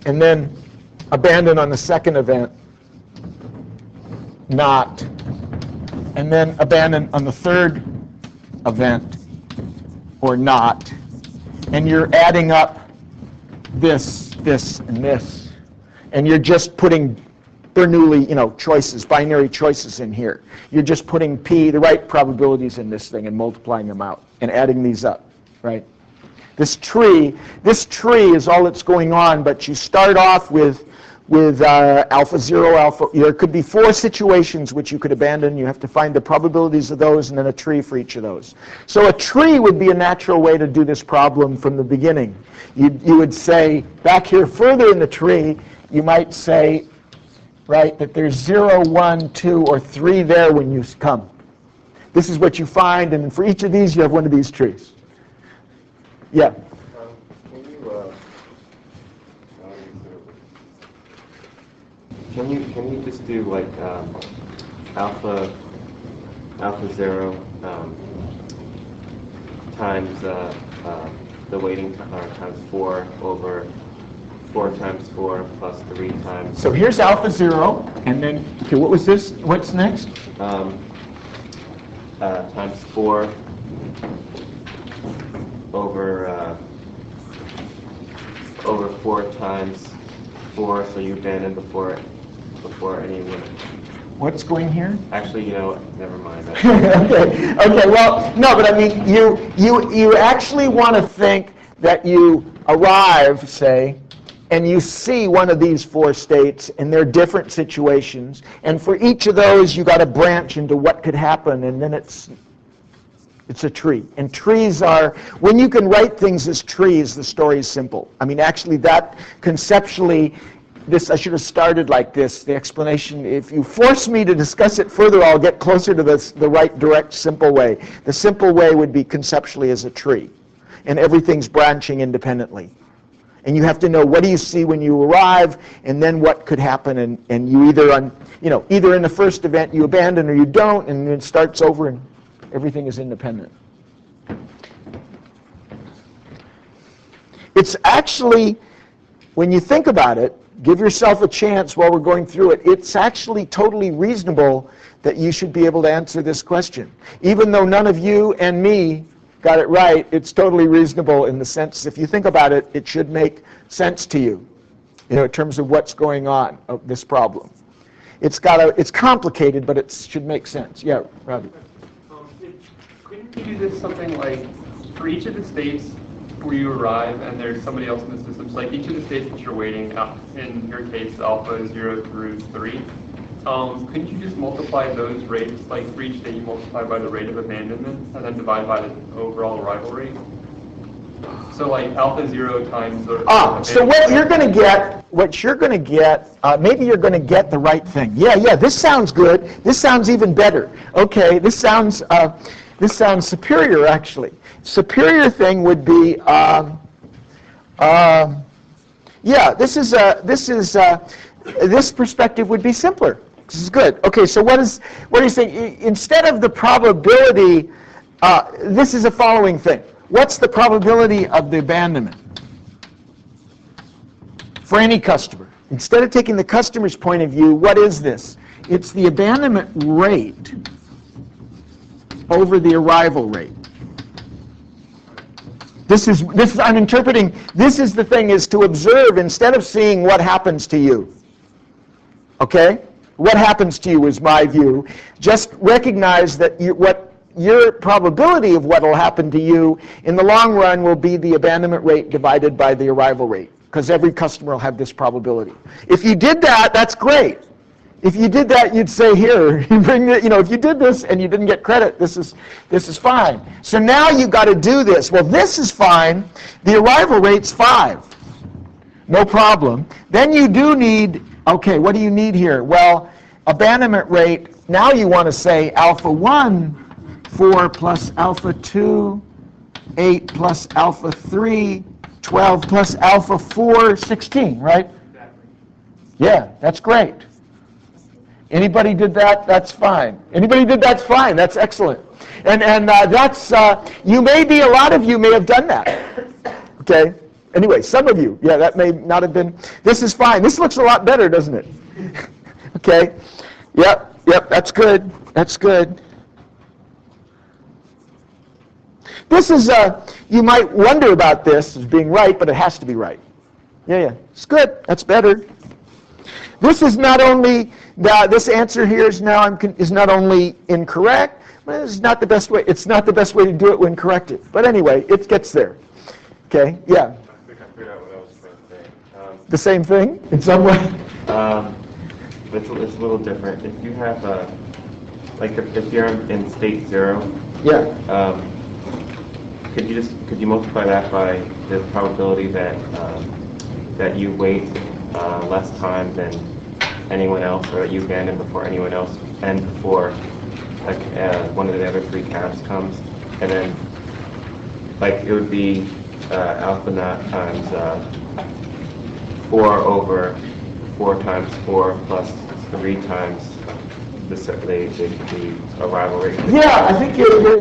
Speaker 1: And then abandon on the second event, not. And then abandon on the third event, or not. And you're adding up this, and this. And you're just putting Bernoulli, choices, binary choices in here. You're just putting P, the right probabilities in this thing, and multiplying them out, and adding these up, right? This tree is all that's going on, but you start off with alpha 0, alpha, there could be 4 situations which you could abandon. You have to find the probabilities of those, and then a tree for each of those. So a tree would be a natural way to do this problem from the beginning. You would say, back here further in the tree, you might say, right, that there's 0, 1, 2, or 3 there when you come. This is what you find, and for each of these, you have one of these trees. Yeah?
Speaker 3: Can you just do like alpha 0 times the weighting times 4 over 4 times 4 plus 3 times.
Speaker 1: So here's alpha 0, and then, okay, what was this? What's next?
Speaker 3: Times 4 over 4 times 4, so you abandon before any limit.
Speaker 1: What's going here?
Speaker 3: Actually, never mind.
Speaker 1: Okay, well, no, but I mean, you actually want to think that you arrive, say, and you see one of these 4 states, and they're different situations, and for each of those, you got to branch into what could happen, and then it's a tree. And trees are, when you can write things as trees, the story is simple. I mean, actually, that conceptually, I should have started like this, the explanation. If you force me to discuss it further, I'll get closer to the right, direct, simple way. The simple way would be conceptually as a tree, and everything's branching independently. And you have to know, what do you see when you arrive, and then what could happen, and you either in the first event you abandon or you don't, and it starts over, and everything is independent. It's actually, when you think about it, give yourself a chance while we're going through it, it's actually totally reasonable that you should be able to answer this question. Even though none of you and me got it right, it's totally reasonable in the sense, if you think about it, it should make sense to you, in terms of what's going on of this problem. It's complicated, but it should make sense. Yeah, Robbie.
Speaker 4: Couldn't you do this something like, for each of the states where you arrive and there's somebody else in the system, so like each of the states that you're waiting, in your case, alpha 0 through 3, couldn't you just multiply those rates, like for each state you multiply by the rate of abandonment and then divide by the overall arrival rate? So like alpha 0 times the...
Speaker 1: So what you're going to get, maybe you're going to get the right thing. Yeah, this sounds good. This sounds even better. Okay, this sounds superior, actually. Superior thing would be, this perspective would be simpler. This is good. Okay, so what are you saying? Instead of the probability, this is the following thing. What's the probability of the abandonment for any customer? Instead of taking the customer's point of view, what is this? It's the abandonment rate over the arrival rate. This is I'm interpreting, this is the thing, is to observe instead of seeing what happens to you. Okay? What happens to you is my view. Just recognize that your probability of what will happen to you in the long run will be the abandonment rate divided by the arrival rate, because every customer will have this probability. If you did that, that's great. If you did that, you'd say, here, you bring it, if you did this and you didn't get credit, this is fine. So now you've got to do this. Well, this is fine. The arrival rate's 5. No problem. Then you do need, okay, what do you need here? Well, abandonment rate, now you want to say alpha 1, 4 plus alpha 2, 8 plus alpha 3, 12 plus alpha 4, 16, right?
Speaker 4: Exactly.
Speaker 1: Yeah, that's great. Anybody did that? That's fine. Anybody did that's fine. That's excellent. And that's, you may be, a lot of you may have done that. Okay? Anyway, some of you, yeah, that may not have been, this is fine. This looks a lot better, doesn't it? Okay? Yep, that's good. That's good. This is, you might wonder about this as being right, but it has to be right. Yeah, it's good. That's better. This is not only, this answer here is not only incorrect, but it's not the best way. It's not the best way to do it when corrected. But anyway, it gets there. Okay, yeah.
Speaker 3: I think I figured out what I was going to say.
Speaker 1: The same thing in some way?
Speaker 3: It's a little different. If you have, if you're in state 0,
Speaker 1: Yeah.
Speaker 3: Could you multiply that by the probability that you wait less time than anyone else, or that you abandon before anyone else, and before one of the other 3 caps comes, and then it would be alpha naught times 4 over 4 times 4 plus 3 times the arrival rate.
Speaker 1: Yeah, I think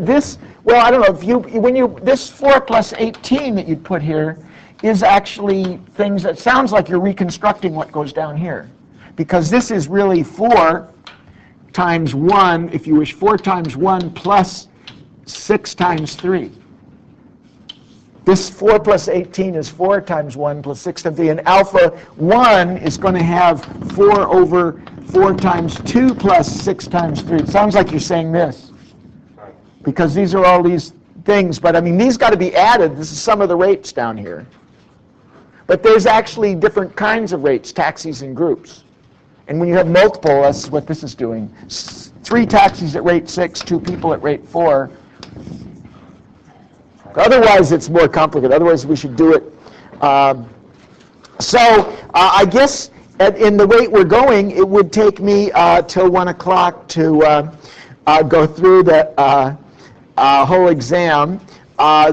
Speaker 1: this. Well, I don't know if this 4 plus 18 that you'd put here is actually things that sounds like you're reconstructing what goes down here, because this is really 4 times 1, if you wish, 4 times 1 plus 6 times 3. This 4 plus 18 is 4 times 1 plus 6 times 3, and alpha 1 is going to have 4 over 4 times 2 plus 6 times 3. It sounds like you're saying this, because these are all these things, but I mean, these got to be added. This is some of the rates down here. But there's actually different kinds of rates, taxis and groups. And when you have multiple, that's what this is doing. 3 taxis at rate 6, 2 people at rate 4. Otherwise, it's more complicated. Otherwise, we should do it. I guess in the rate we're going, it would take me till 1 o'clock to go through the whole exam. I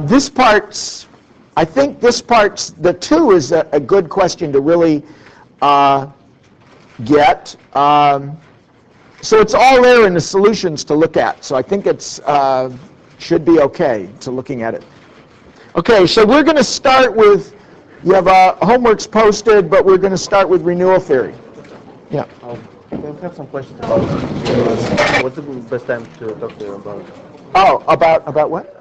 Speaker 1: think this part's, the 2 is a good question to really get. So it's all there in the solutions to look at. So I think it's should be okay to looking at it. Okay, so we're going to start with, you have homeworks posted, but we're going to start with renewal theory. Yeah.
Speaker 5: I have some questions about what's the best time to talk to you about?
Speaker 1: Oh, about what?